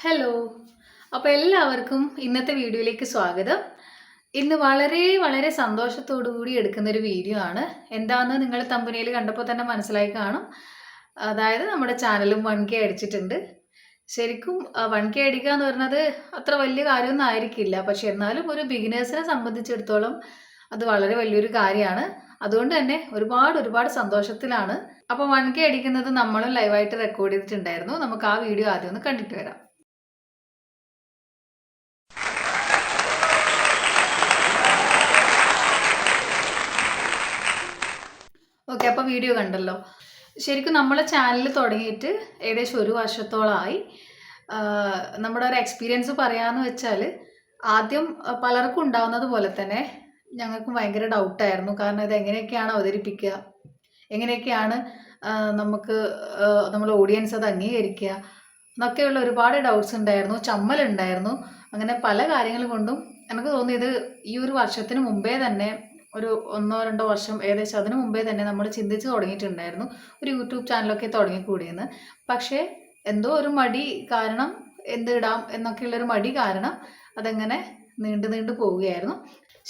Hello. അപ്പോൾ എല്ലാവർക്കും ഇന്നത്തെ വീഡിയോയിലേക്ക് സ്വാഗതം. ഇന്ന് വളരെ വളരെ സന്തോഷത്തോടു കൂടി എടുക്കുന്നൊരു വീഡിയോ ആണ്. എന്താണെന്ന് നിങ്ങൾ തമ്പനയിൽ കണ്ടപ്പോൾ തന്നെ മനസ്സിലായി കാണും. അതായത് നമ്മുടെ ചാനലും 1K അടിച്ചിട്ടുണ്ട്. ശരിക്കും 1K അടിക്കുക എന്ന് പറയുന്നത് അത്ര വലിയ കാര്യമൊന്നും ആയിരിക്കില്ല. പക്ഷെ എന്നാലും ഒരു ബിഗിനേഴ്സിനെ സംബന്ധിച്ചിടത്തോളം അത് വളരെ വലിയൊരു കാര്യമാണ്. അതുകൊണ്ട് തന്നെ ഒരുപാട് സന്തോഷത്തിലാണ്. അപ്പോൾ 1K അടിക്കുന്നത് നമ്മളും ലൈവായിട്ട് റെക്കോർഡ് ചെയ്തിട്ടുണ്ടായിരുന്നു. നമുക്ക് ആ വീഡിയോ ആദ്യം ഒന്ന് കണ്ടിട്ട് വരാം. ഓക്കെ, അപ്പോൾ വീഡിയോ കണ്ടല്ലോ. ശരിക്കും നമ്മളെ ചാനൽ തുടങ്ങിയിട്ട് ഏകദേശം 1 വർഷത്തോളമായി. നമ്മുടെ ഒരു എക്സ്പീരിയൻസ് പറയാമെന്ന് വെച്ചാൽ, ആദ്യം പലർക്കും ഉണ്ടാവുന്നത് പോലെ തന്നെ ഞങ്ങൾക്കും ഭയങ്കര ഡൗട്ടായിരുന്നു. കാരണം ഇത് എങ്ങനെയൊക്കെയാണ് അവതരിപ്പിക്കുക, എങ്ങനെയൊക്കെയാണ് നമുക്ക് നമ്മുടെ ഓഡിയൻസ് അത് അംഗീകരിക്കുക എന്നൊക്കെയുള്ള ഒരുപാട് ഡൗട്ട്സ് ഉണ്ടായിരുന്നു, ചമ്മലുണ്ടായിരുന്നു. അങ്ങനെ പല കാര്യങ്ങൾ കൊണ്ടും എനിക്ക് തോന്നിയത് ഈ 1 വർഷത്തിന് മുമ്പേ തന്നെ, ഒരു 1-2 വർഷം ഏകദേശം അതിനു മുമ്പേ തന്നെ നമ്മൾ ചിന്തിച്ച് തുടങ്ങിയിട്ടുണ്ടായിരുന്നു ഒരു യൂട്യൂബ് ചാനലൊക്കെ തുടങ്ങിക്കൂടിയെന്ന്. പക്ഷേ എന്തോ ഒരു മടി കാരണം, എന്തിടാം എന്നൊക്കെയുള്ളൊരു മടി കാരണം അതങ്ങനെ നീണ്ടു പോവുകയായിരുന്നു.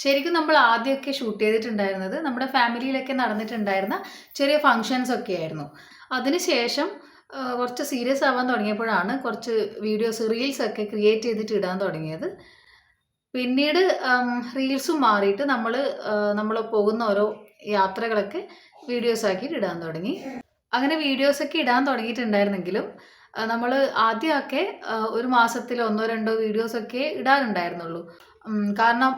ശരിക്കും നമ്മൾ ആദ്യമൊക്കെ ഷൂട്ട് ചെയ്തിട്ടുണ്ടായിരുന്നത് നമ്മുടെ ഫാമിലിയിലൊക്കെ നടന്നിട്ടുണ്ടായിരുന്ന ചെറിയ ഫങ്ഷൻസ് ഒക്കെ ആയിരുന്നു. അതിനുശേഷം കുറച്ച് സീരിയസ് ആവാൻ തുടങ്ങിയപ്പോഴാണ് കുറച്ച് വീഡിയോസ്, റീൽസൊക്കെ ക്രിയേറ്റ് ചെയ്തിട്ട് ഇടാൻ തുടങ്ങിയത്. പിന്നീട് റീൽസും മാറിയിട്ട് നമ്മൾ പോകുന്ന ഓരോ യാത്രകളൊക്കെ വീഡിയോസ് ആക്കിയിട്ട് ഇടാൻ തുടങ്ങി. അങ്ങനെ വീഡിയോസൊക്കെ ഇടാൻ തുടങ്ങിയിട്ടുണ്ടായിരുന്നെങ്കിലും നമ്മൾ ആദ്യമൊക്കെ ഒരു മാസത്തിൽ 1-2 വീഡിയോസൊക്കെ ഇടാറുണ്ടായിരുന്നുള്ളൂ. കാരണം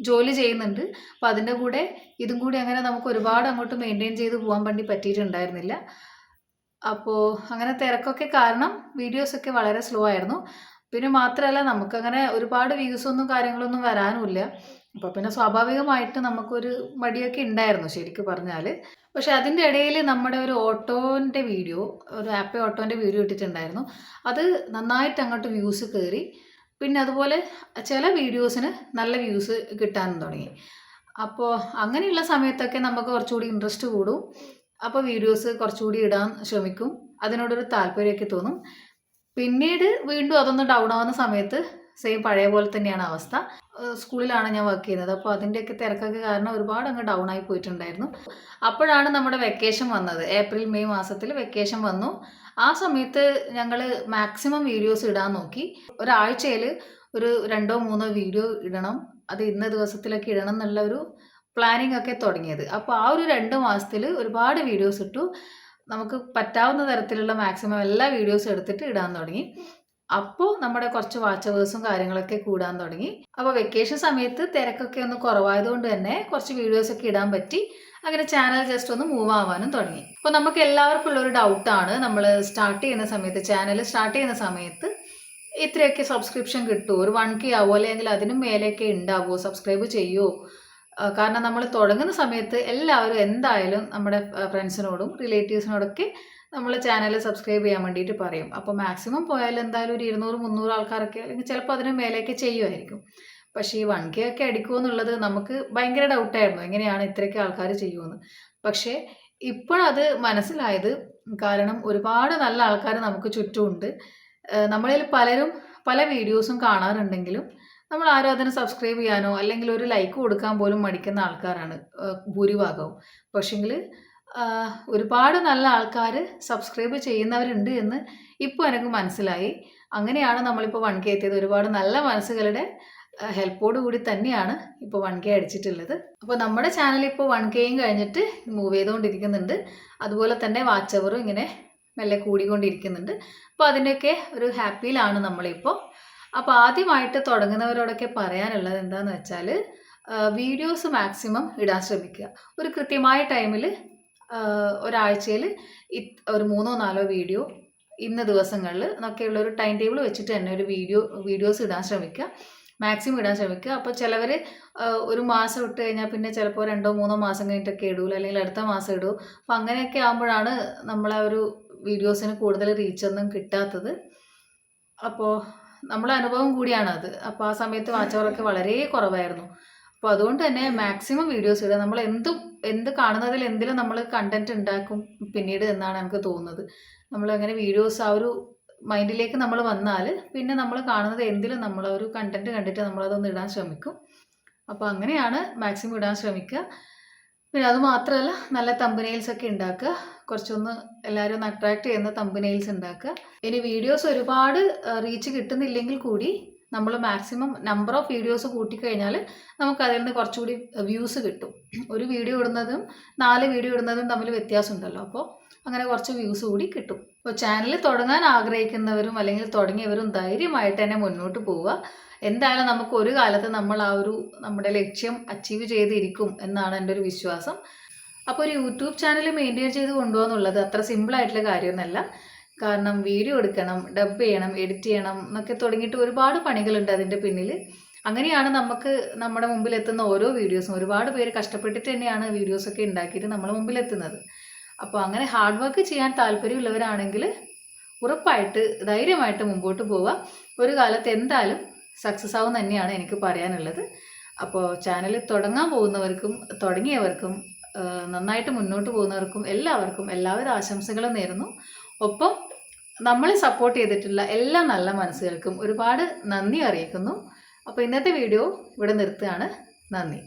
ജോലി ചെയ്യുന്നുണ്ട്. അപ്പോൾ അതിൻ്റെ കൂടെ ഇതും കൂടി അങ്ങനെ നമുക്ക് ഒരുപാട് അങ്ങോട്ട് മെയിൻറ്റെയിൻ ചെയ്ത് പോകാൻ വേണ്ടി പറ്റിയിട്ടുണ്ടായിരുന്നില്ല. അപ്പോൾ അങ്ങനെ തിരക്കൊക്കെ കാരണം വീഡിയോസൊക്കെ വളരെ സ്ലോ ആയിരുന്നു. പിന്നെ മാത്രമല്ല, നമുക്കങ്ങനെ ഒരുപാട് വ്യൂസൊന്നും കാര്യങ്ങളൊന്നും വരാനുമില്ല. അപ്പോൾ പിന്നെ സ്വാഭാവികമായിട്ട് നമുക്കൊരു മടിയൊക്കെ ഉണ്ടായിരുന്നു ശരിക്കും പറഞ്ഞാൽ. പക്ഷെ അതിൻ്റെ ഇടയിൽ നമ്മുടെ ഒരു ഓട്ടോൻ്റെ വീഡിയോ, ഒരു ആപ്പേ ഓട്ടോൻ്റെ വീഡിയോ ഇട്ടിട്ടുണ്ടായിരുന്നു. അത് നന്നായിട്ട് അങ്ങോട്ട് വ്യൂസ് കയറി. പിന്നെ അതുപോലെ ചില വീഡിയോസിന് നല്ല വ്യൂസ് കിട്ടാനും തുടങ്ങി. അപ്പോൾ അങ്ങനെയുള്ള സമയത്തൊക്കെ നമുക്ക് കുറച്ചുകൂടി ഇൻട്രസ്റ്റ് കൂടും. അപ്പോൾ വീഡിയോസ് കുറച്ചുകൂടി ഇടാൻ ശ്രമിക്കും, അതിനോടൊരു താല്പര്യമൊക്കെ തോന്നും. പിന്നീട് വീണ്ടും അതൊന്ന് ഡൗൺ ആവുന്ന സമയത്ത് സെയിം പഴയ പോലെ തന്നെയാണ് അവസ്ഥ. സ്കൂളിലാണ് ഞാൻ വർക്ക് ചെയ്യുന്നത്. അപ്പോൾ അതിൻ്റെയൊക്കെ തിരക്കൊക്കെ കാരണം ഒരുപാട് അങ്ങ് ഡൗൺ ആയി പോയിട്ടുണ്ടായിരുന്നു. അപ്പോഴാണ് നമ്മുടെ വെക്കേഷൻ വന്നത്. ഏപ്രിൽ മെയ് മാസത്തിൽ വെക്കേഷൻ വന്നു. ആ സമയത്ത് ഞങ്ങൾ മാക്സിമം വീഡിയോസ് ഇടാൻ നോക്കി. ഒരാഴ്ചയിൽ ഒരു 2-3 വീഡിയോ ഇടണം, അത് ഇന്ന ദിവസത്തിലൊക്കെ ഇടണം എന്നുള്ള ഒരു പ്ലാനിങ് ഒക്കെ തുടങ്ങിയത്. അപ്പോൾ ആ ഒരു 2 മാസത്തിൽ ഒരുപാട് വീഡിയോസ് ഇട്ടു. നമുക്ക് പറ്റാവുന്ന തരത്തിലുള്ള മാക്സിമം എല്ലാ വീഡിയോസും എടുത്തിട്ട് ഇടാൻ തുടങ്ങി. അപ്പോൾ നമ്മുടെ കുറച്ച് വാച്ചവേഴ്സും കാര്യങ്ങളൊക്കെ കൂടാൻ തുടങ്ങി. അപ്പോൾ വെക്കേഷൻ സമയത്ത് തിരക്കൊക്കെ ഒന്ന് കുറവായതുകൊണ്ട് തന്നെ കുറച്ച് വീഡിയോസൊക്കെ ഇടാൻ പറ്റി. അങ്ങനെ ചാനൽ ജസ്റ്റ് ഒന്ന് മൂവ് ആവാനും തുടങ്ങി. അപ്പോൾ നമുക്ക് എല്ലാവർക്കും ഉള്ളൊരു ഡൗട്ടാണ്, നമ്മൾ സ്റ്റാർട്ട് ചെയ്യുന്ന സമയത്ത്, ചാനൽ സ്റ്റാർട്ട് ചെയ്യുന്ന സമയത്ത് ഇത്രയൊക്കെ സബ്സ്ക്രിപ്ഷൻ കിട്ടുമോ, ഒരു 1K ആവുമോ, അല്ലെങ്കിൽ അതിനും മേലെയൊക്കെ ഉണ്ടാവുമോ, സബ്സ്ക്രൈബ് ചെയ്യുമോ? കാരണം നമ്മൾ തുടങ്ങുന്ന സമയത്ത് എല്ലാവരും എന്തായാലും നമ്മുടെ ഫ്രണ്ട്സിനോടും റിലേറ്റീവ്സിനോടൊക്കെ നമ്മൾ ചാനൽ സബ്സ്ക്രൈബ് ചെയ്യാൻ വേണ്ടിയിട്ട് പറയും. അപ്പോൾ മാക്സിമം പോയാൽ എന്തായാലും ഒരു 200-300 ആൾക്കാരൊക്കെ, അല്ലെങ്കിൽ ചിലപ്പോൾ അതിന് മേലെയൊക്കെ ചെയ്യുമായിരിക്കും. പക്ഷേ ഈ 1K ഒക്കെ അടിക്കുമോ എന്നുള്ളത് നമുക്ക് ഭയങ്കര ഡൗട്ടായിരുന്നു, എങ്ങനെയാണ് ഇത്രയൊക്കെ ആൾക്കാർ ചെയ്യുമെന്ന്. പക്ഷേ ഇപ്പോഴത് മനസ്സിലായത്, കാരണം ഒരുപാട് നല്ല ആൾക്കാർ നമുക്ക് ചുറ്റുമുണ്ട്. നമ്മളിൽ പലരും പല വീഡിയോസും കാണാറുണ്ടെങ്കിലും നമ്മൾ ആരും അതിന് സബ്സ്ക്രൈബ് ചെയ്യാനോ അല്ലെങ്കിൽ ഒരു ലൈക്ക് കൊടുക്കാൻ പോലും മടിക്കുന്ന ആൾക്കാരാണ് ഭൂരിഭാഗവും. പക്ഷെങ്കിൽ ഒരുപാട് നല്ല ആൾക്കാർ സബ്സ്ക്രൈബ് ചെയ്യുന്നവരുണ്ട് എന്ന് ഇപ്പോൾ എനിക്ക് മനസ്സിലായി. അങ്ങനെയാണ് നമ്മളിപ്പോൾ 1K എത്തിയത്. ഒരുപാട് നല്ല മനസ്സുകളുടെ ഹെൽപ്പോട് കൂടി തന്നെയാണ് ഇപ്പോൾ 1K അടിച്ചിട്ടുള്ളത്. അപ്പോൾ നമ്മുടെ ചാനൽ ഇപ്പോൾ 1Kയും കഴിഞ്ഞിട്ട് മൂവ് ചെയ്തുകൊണ്ടിരിക്കുന്നുണ്ട്. അതുപോലെ തന്നെ വാച്ച് അവറും ഇങ്ങനെ മെല്ലെ കൂടിക്കൊണ്ടിരിക്കുന്നുണ്ട്. അപ്പോൾ അതിൻ്റെയൊക്കെ ഒരു ഹാപ്പിയിലാണ് നമ്മളിപ്പോൾ. അപ്പോൾ ആദ്യമായിട്ട് തുടങ്ങുന്നവരോടൊക്കെ പറയാനുള്ളത് എന്താണെന്ന് വെച്ചാൽ, വീഡിയോസ് മാക്സിമം ഇടാൻ ശ്രമിക്കുക. ഒരു കൃത്യമായ ടൈമിൽ, ഒരാഴ്ചയിൽ ഒരു 3-4 വീഡിയോ ഇന്ന ദിവസങ്ങളിൽ എന്നൊക്കെയുള്ള ഒരു ടൈം ടേബിൾ വെച്ചിട്ട് തന്നെ ഒരു വീഡിയോസ് ഇടാൻ ശ്രമിക്കുക, മാക്സിമം ഇടാൻ ശ്രമിക്കുക. അപ്പോൾ ചിലവർ ഒരു മാസം ഇട്ട് കഴിഞ്ഞാൽ പിന്നെ ചിലപ്പോൾ 2-3 മാസം കഴിഞ്ഞിട്ടൊക്കെ ഇടൂല, അല്ലെങ്കിൽ അടുത്ത മാസം ഇടൂ. അപ്പോൾ അങ്ങനെയൊക്കെ ആകുമ്പോഴാണ് നമ്മളെ ഒരു വീഡിയോസിന് കൂടുതൽ റീച്ചൊന്നും കിട്ടാത്തത്. അപ്പോൾ നമ്മളെ അനുഭവം കൂടിയാണത്. അപ്പോൾ ആ സമയത്ത് വാച്ച് അവറൊക്കെ വളരെ കുറവായിരുന്നു. അപ്പോൾ അതുകൊണ്ട് തന്നെ മാക്സിമം വീഡിയോസ് ഇടുക. നമ്മൾ എന്ത് കാണുന്നതിൽ എന്തിലും നമ്മൾ കണ്ടന്റ് ഉണ്ടാക്കും പിന്നീട് എന്നാണ് എനിക്ക് തോന്നുന്നത്. നമ്മളങ്ങനെ വീഡിയോസ് ആ ഒരു മൈൻഡിലേക്ക് നമ്മൾ വന്നാൽ പിന്നെ നമ്മൾ കാണുന്നത് എന്തിലും നമ്മളൊരു കണ്ടൻറ്റ് കണ്ടിട്ട് നമ്മളതൊന്ന് ഇടാൻ ശ്രമിക്കും. അപ്പോൾ അങ്ങനെയാണ് മാക്സിമം ഇടാൻ ശ്രമിക്കുക. പിന്നെ അത് മാത്രമല്ല നല്ല തമ്പനെയിൽസൊക്കെ ഉണ്ടാക്കുക, കുറച്ചൊന്ന് എല്ലാവരും ഒന്ന് അട്രാക്റ്റ് ചെയ്യുന്ന തമ്പനെയിൽസ് ഉണ്ടാക്കുക. ഇനി വീഡിയോസ് ഒരുപാട് റീച്ച് കിട്ടുന്നില്ലെങ്കിൽ കൂടി നമ്മൾ മാക്സിമം നമ്പർ ഓഫ് വീഡിയോസ് കൂട്ടിക്കഴിഞ്ഞാൽ നമുക്ക് അതിൽ നിന്ന് കുറച്ചുകൂടി വ്യൂസ് കിട്ടും. ഒരു വീഡിയോ ഇടുന്നതും 4 വീഡിയോ ഇടുന്നതും തമ്മിൽ വ്യത്യാസമുണ്ടല്ലോ. അപ്പോൾ അങ്ങനെ കുറച്ച് വ്യൂസ് കൂടി കിട്ടും. അപ്പോൾ ചാനൽ തുടങ്ങാൻ ആഗ്രഹിക്കുന്നവരും അല്ലെങ്കിൽ തുടങ്ങിയവരും ധൈര്യമായിട്ട് തന്നെ മുന്നോട്ട് പോവുക. എന്തായാലും നമുക്ക് ഒരു കാലത്ത് നമ്മൾ നമ്മുടെ ലക്ഷ്യം അച്ചീവ് ചെയ്തിരിക്കും എന്നാണ് എൻ്റെ ഒരു വിശ്വാസം. അപ്പോൾ ഒരു യൂട്യൂബ് ചാനൽ മെയിൻറ്റെയിൻ ചെയ്ത് കൊണ്ടുപോകുന്നുള്ളത് അത്ര സിമ്പിളായിട്ടുള്ള കാര്യമൊന്നുമല്ല. കാരണം വീഡിയോ എടുക്കണം, ഡബ് ചെയ്യണം, എഡിറ്റ് ചെയ്യണം എന്നൊക്കെ തുടങ്ങിയിട്ട് ഒരുപാട് പണികളുണ്ട് അതിൻ്റെ പിന്നിൽ. അങ്ങനെയാണ് നമുക്ക് നമ്മുടെ മുമ്പിലെത്തുന്ന ഓരോ വീഡിയോസും ഒരുപാട് പേര് കഷ്ടപ്പെട്ടിട്ട് തന്നെയാണ് വീഡിയോസൊക്കെ ഉണ്ടാക്കിയിട്ട് നമ്മുടെ മുമ്പിലെത്തുന്നത്. അപ്പോൾ അങ്ങനെ ഹാർഡ് വർക്ക് ചെയ്യാൻ താല്പര്യമുള്ളവരാണെങ്കിൽ ഉറപ്പായിട്ട് ധൈര്യമായിട്ട് മുമ്പോട്ട് പോവുക. ഒരു കാലത്ത് എന്തായാലും സക്സസ് ആവും തന്നെയാണ് എനിക്ക് പറയാനുള്ളത്. അപ്പോൾ ചാനൽ തുടങ്ങാൻ പോകുന്നവർക്കും തുടങ്ങിയവർക്കും നന്നായിട്ട് മുന്നോട്ട് പോകുന്നവർക്കും എല്ലാവർക്കും എല്ലാവിധ ആശംസകളും നേരുന്നു. ഒപ്പം നമ്മളെ സപ്പോർട്ട് ചെയ്തിട്ടുള്ള എല്ലാ നല്ല മനസ്സുകൾക്കും ഒരുപാട് നന്ദി അറിയിക്കുന്നു. അപ്പോൾ ഇന്നത്തെ വീഡിയോ ഇവിടെ നിർത്തുകയാണ്. നന്ദി.